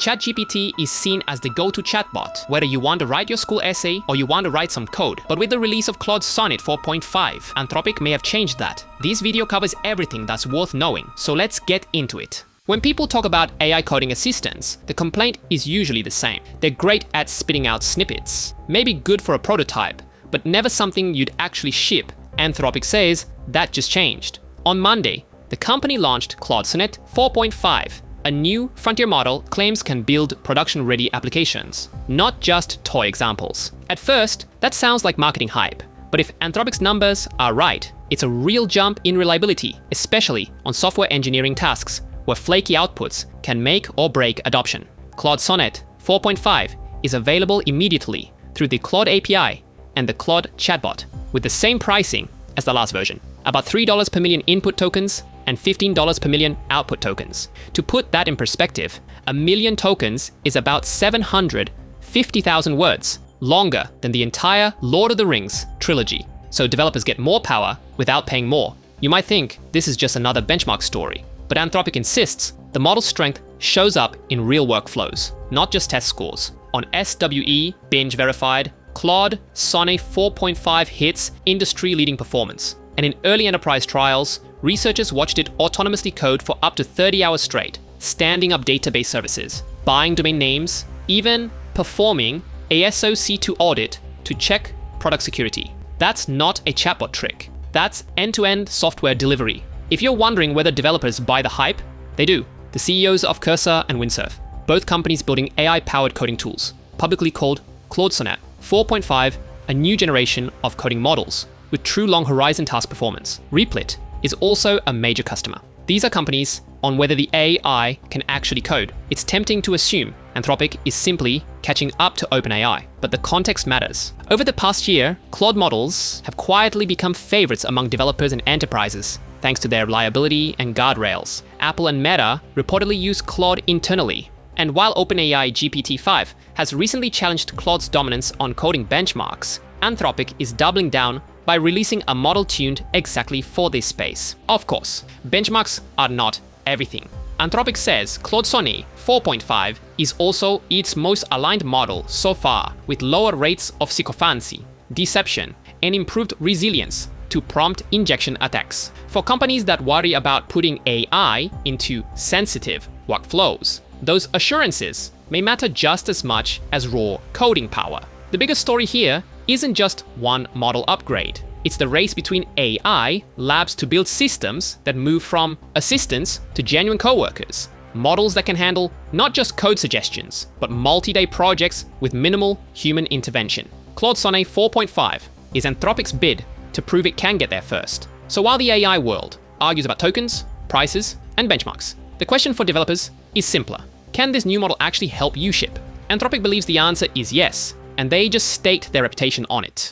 ChatGPT is seen as the go-to chatbot, whether you want to write your school essay or you want to write some code. But with the release of Claude Sonnet 4.5, Anthropic may have changed that. This video covers everything that's worth knowing, so let's get into it. When people talk about AI coding assistants, the complaint is usually the same. They're great at spitting out snippets, maybe good for a prototype, but never something you'd actually ship. Anthropic says that just changed. On Monday, the company launched Claude Sonnet 4.5. A new frontier model claims can build production-ready applications, not just toy examples. At first, that sounds like marketing hype, but if Anthropic's numbers are right, it's a real jump in reliability, especially on software engineering tasks, where flaky outputs can make or break adoption. Claude Sonnet 4.5 is available immediately through the Claude API and the Claude chatbot, with the same pricing as the last version, about $3 per million input tokens and $15 per million output tokens. To put that in perspective, a million tokens is about 750,000 words, longer than the entire Lord of the Rings trilogy. So developers get more power without paying more. You might think this is just another benchmark story, but Anthropic insists the model's strength shows up in real workflows, not just test scores. On SWE Binge Verified, Claude Sonnet 4.5 hits industry-leading performance. And in early enterprise trials, researchers watched it autonomously code for up to 30 hours straight, standing up database services, buying domain names, even performing a SOC2 audit to check product security. That's not a chatbot trick. That's end-to-end software delivery. If you're wondering whether developers buy the hype, they do. The CEOs of Cursor and Windsurf, both companies building AI-powered coding tools, publicly called Claude Sonnet 4.5, a new generation of coding models with true long horizon task performance. Replit is also a major customer. These are companies on whether the AI can actually code. It's tempting to assume Anthropic is simply catching up to OpenAI, but the context matters. Over the past year, Claude models have quietly become favorites among developers and enterprises, thanks to their reliability and guardrails. Apple and Meta reportedly use Claude internally. And while OpenAI GPT-5 has recently challenged Claude's dominance on coding benchmarks, Anthropic is doubling down by releasing a model tuned exactly for this space. Of course, benchmarks are not everything. Anthropic says Claude Sonnet 4.5 is also its most aligned model so far, with lower rates of sycophancy, deception, and improved resilience to prompt injection attacks. For companies that worry about putting AI into sensitive workflows, those assurances may matter just as much as raw coding power. The biggest story here isn't just one model upgrade. It's the race between AI labs to build systems that move from assistants to genuine coworkers. Models that can handle not just code suggestions, but multi-day projects with minimal human intervention. Claude Sonnet 4.5 is Anthropic's bid to prove it can get there first. So while the AI world argues about tokens, prices, and benchmarks, the question for developers is simpler. Can this new model actually help you ship? Anthropic believes the answer is yes, and they just staked their reputation on it.